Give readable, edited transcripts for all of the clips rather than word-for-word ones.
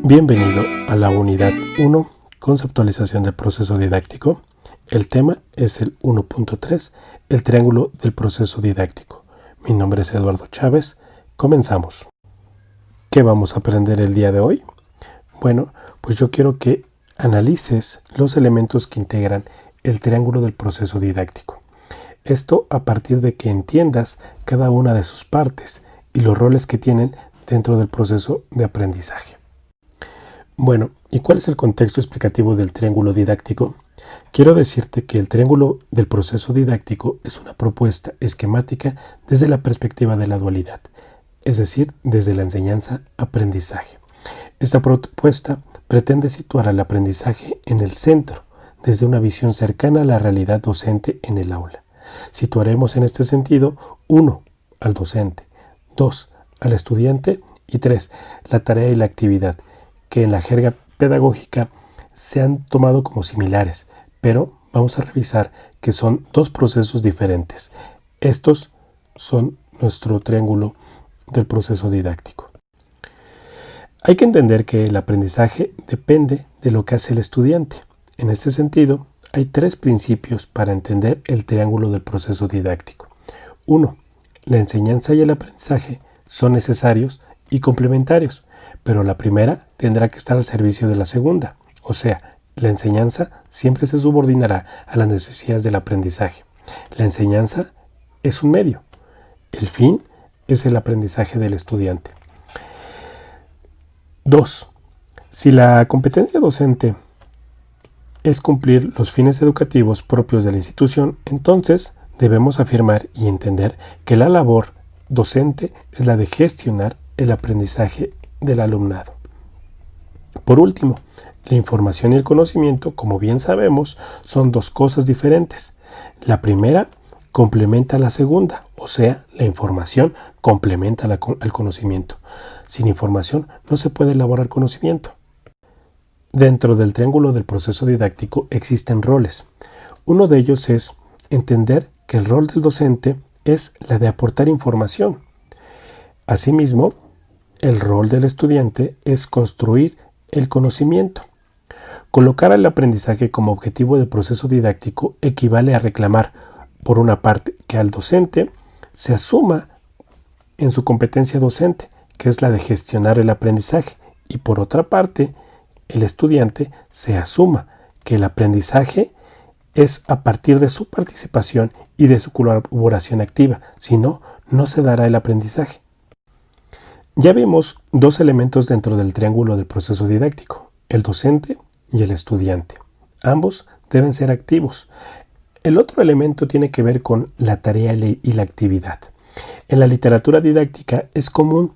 Bienvenido a la unidad 1, conceptualización del proceso didáctico. El tema es el 1.3, el triángulo del proceso didáctico. Mi nombre es Eduardo Chávez. Comenzamos. ¿Qué vamos a aprender el día de hoy? Bueno, pues yo quiero que analices los elementos que integran el triángulo del proceso didáctico. Esto a partir de que entiendas cada una de sus partes y los roles que tienen dentro del proceso de aprendizaje. Bueno, ¿y cuál es el contexto explicativo del triángulo didáctico? Quiero decirte que el triángulo del proceso didáctico es una propuesta esquemática desde la perspectiva de la dualidad, es decir, desde la enseñanza-aprendizaje. Esta propuesta pretende situar al aprendizaje en el centro, desde una visión cercana a la realidad docente en el aula. Situaremos en este sentido 1. Al docente, 2. al estudiante y 3. la tarea y la actividad, que en la jerga pedagógica se han tomado como similares, pero vamos a revisar que son dos procesos diferentes. Estos son nuestro triángulo del proceso didáctico. Hay que entender que el aprendizaje depende de lo que hace el estudiante. En este sentido, hay tres principios para entender el triángulo del proceso didáctico. 1. La enseñanza y el aprendizaje son necesarios y complementarios, pero la primera tendrá que estar al servicio de la segunda, o sea, la enseñanza siempre se subordinará a las necesidades del aprendizaje. La enseñanza es un medio, el fin es el aprendizaje del estudiante. 2. Si la competencia docente es cumplir los fines educativos propios de la institución, entonces debemos afirmar y entender que la labor docente es la de gestionar el aprendizaje del alumnado. Por último, la información y el conocimiento, como bien sabemos, son dos cosas diferentes. La primera complementa a la segunda, o sea, la información complementa al conocimiento. Sin información no se puede elaborar conocimiento. Dentro del triángulo del proceso didáctico existen roles. Uno de ellos es entender que el rol del docente es la de aportar información. Asimismo, el rol del estudiante es construir el conocimiento. Colocar el aprendizaje como objetivo del proceso didáctico equivale a reclamar, por una parte, que al docente se asuma en su competencia docente, que es la de gestionar el aprendizaje, y por otra parte, el estudiante se asuma que el aprendizaje es a partir de su participación y de su colaboración activa, si no, no se dará el aprendizaje. Ya vimos dos elementos dentro del triángulo del proceso didáctico, el docente y el estudiante. Ambos deben ser activos. El otro elemento tiene que ver con la tarea y la actividad. En la literatura didáctica es común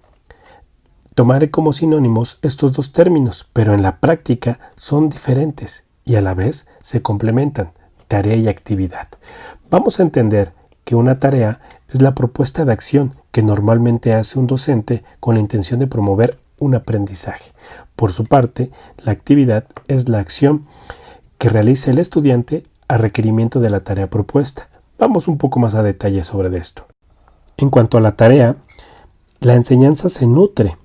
tomar como sinónimos estos dos términos, pero en la práctica son diferentes y a la vez se complementan, tarea y actividad. Vamos a entender que una tarea es la propuesta de acción que normalmente hace un docente con la intención de promover un aprendizaje. Por su parte, la actividad es la acción que realiza el estudiante a requerimiento de la tarea propuesta. Vamos un poco más a detalle sobre esto. En cuanto a la tarea, la enseñanza se nutre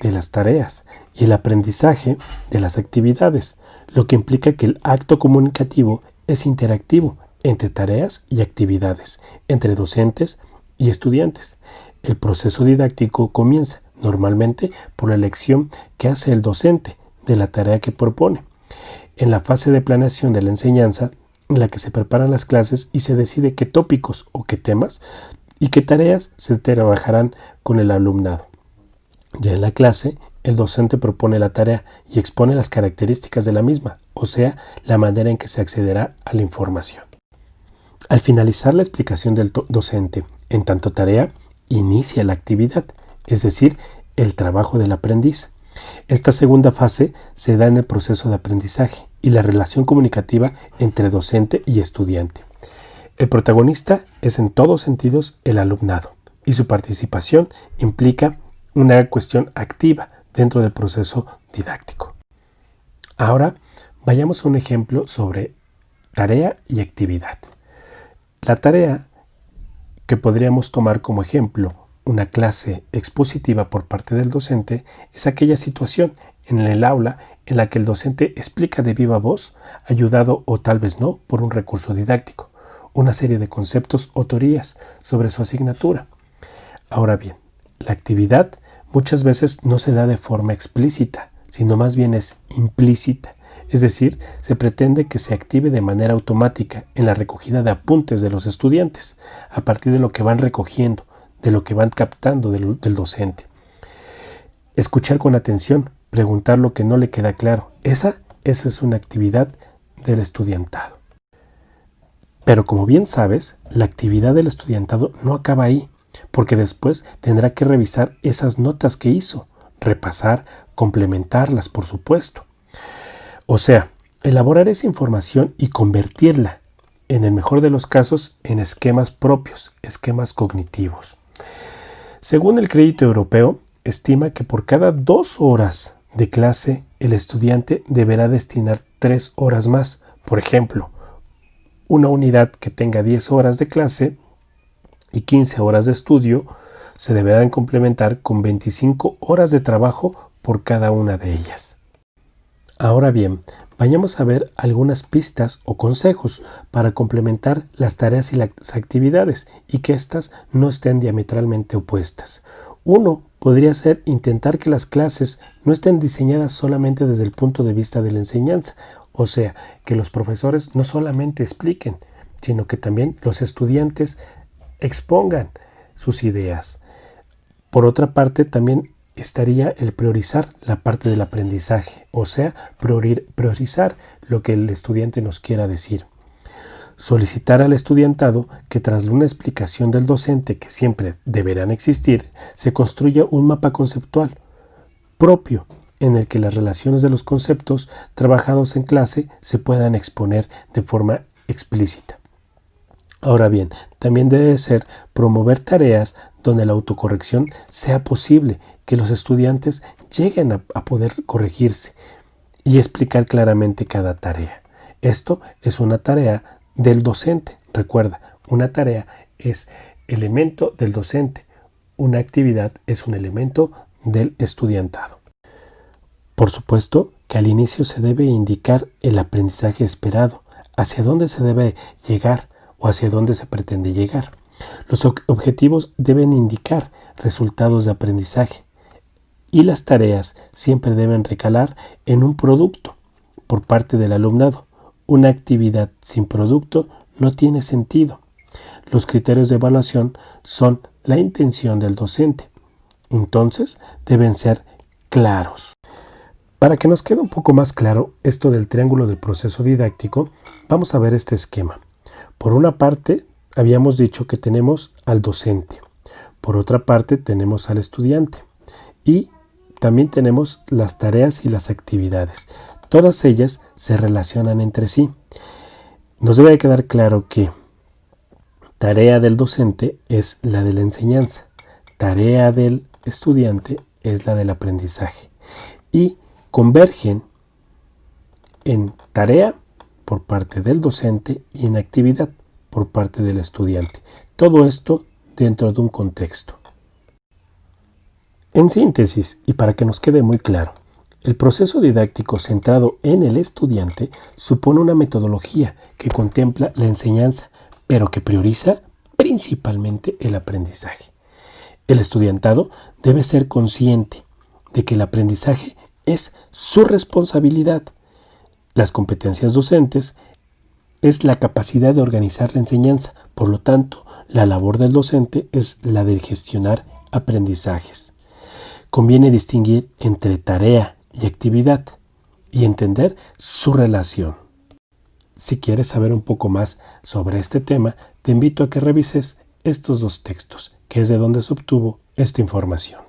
de las tareas y el aprendizaje de las actividades, lo que implica que el acto comunicativo es interactivo entre tareas y actividades, entre docentes y estudiantes. El proceso didáctico comienza normalmente por la elección que hace el docente de la tarea que propone. En la fase de planeación de la enseñanza, en la que se preparan las clases y se decide qué tópicos o qué temas y qué tareas se trabajarán con el alumnado. Ya en la clase, el docente propone la tarea y expone las características de la misma, o sea, la manera en que se accederá a la información. Al finalizar la explicación del docente en tanto tarea, inicia la actividad, es decir, el trabajo del aprendiz. Esta segunda fase se da en el proceso de aprendizaje y la relación comunicativa entre docente y estudiante. El protagonista es en todos sentidos el alumnado y su participación implica una cuestión activa dentro del proceso didáctico. Ahora vayamos a un ejemplo sobre tarea y actividad. La tarea que podríamos tomar como ejemplo una clase expositiva por parte del docente es aquella situación en el aula en la que el docente explica de viva voz, ayudado o tal vez no por un recurso didáctico, una serie de conceptos o teorías sobre su asignatura. Ahora bien, la actividad muchas veces no se da de forma explícita, sino más bien es implícita. Es decir, se pretende que se active de manera automática en la recogida de apuntes de los estudiantes, a partir de lo que van recogiendo, de lo que van captando del docente. Escuchar con atención, preguntar lo que no le queda claro. Esa es una actividad del estudiantado. Pero como bien sabes, la actividad del estudiantado no acaba ahí, porque después tendrá que revisar esas notas que hizo, repasar, complementarlas, por supuesto. O sea, elaborar esa información y convertirla, en el mejor de los casos, en esquemas propios, esquemas cognitivos. Según el Crédito Europeo, estima que por cada 2 horas de clase, el estudiante deberá destinar 3 horas más. Por ejemplo, una unidad que tenga 10 horas de clase y 15 horas de estudio se deberán complementar con 25 horas de trabajo por cada una de ellas. Ahora bien, vayamos a ver algunas pistas o consejos para complementar las tareas y las actividades y que éstas no estén diametralmente opuestas. Uno podría ser intentar que las clases no estén diseñadas solamente desde el punto de vista de la enseñanza, o sea, que los profesores no solamente expliquen, sino que también los estudiantes expongan sus ideas. Por otra parte, también estaría el priorizar la parte del aprendizaje, o sea, priorizar lo que el estudiante nos quiera decir. Solicitar al estudiantado que tras una explicación del docente, que siempre deberán existir, se construya un mapa conceptual propio en el que las relaciones de los conceptos trabajados en clase se puedan exponer de forma explícita. Ahora bien, también debe ser promover tareas donde la autocorrección sea posible, que los estudiantes lleguen a poder corregirse y explicar claramente cada tarea. Esto es una tarea del docente. Recuerda, una tarea es elemento del docente, una actividad es un elemento del estudiantado. Por supuesto que al inicio se debe indicar el aprendizaje esperado, hacia dónde se debe llegar o hacia dónde se pretende llegar. Los objetivos deben indicar resultados de aprendizaje y las tareas siempre deben recalar en un producto por parte del alumnado. Una actividad sin producto no tiene sentido. Los criterios de evaluación son la intención del docente. Entonces deben ser claros. Para que nos quede un poco más claro esto del triángulo del proceso didáctico, vamos a ver este esquema. Por una parte, habíamos dicho que tenemos al docente. Por otra parte, tenemos al estudiante. Y también tenemos las tareas y las actividades. Todas ellas se relacionan entre sí. Nos debe quedar claro que tarea del docente es la de la enseñanza. Tarea del estudiante es la del aprendizaje. Y convergen en tarea por parte del docente y en actividad por parte del estudiante. Todo esto dentro de un contexto. En síntesis, y para que nos quede muy claro, el proceso didáctico centrado en el estudiante supone una metodología que contempla la enseñanza, pero que prioriza principalmente el aprendizaje. El estudiantado debe ser consciente de que el aprendizaje es su responsabilidad. Las competencias docentes es la capacidad de organizar la enseñanza. Por lo tanto, la labor del docente es la de gestionar aprendizajes. Conviene distinguir entre tarea y actividad y entender su relación. Si quieres saber un poco más sobre este tema, te invito a que revises estos 2 textos, que es de donde se obtuvo esta información.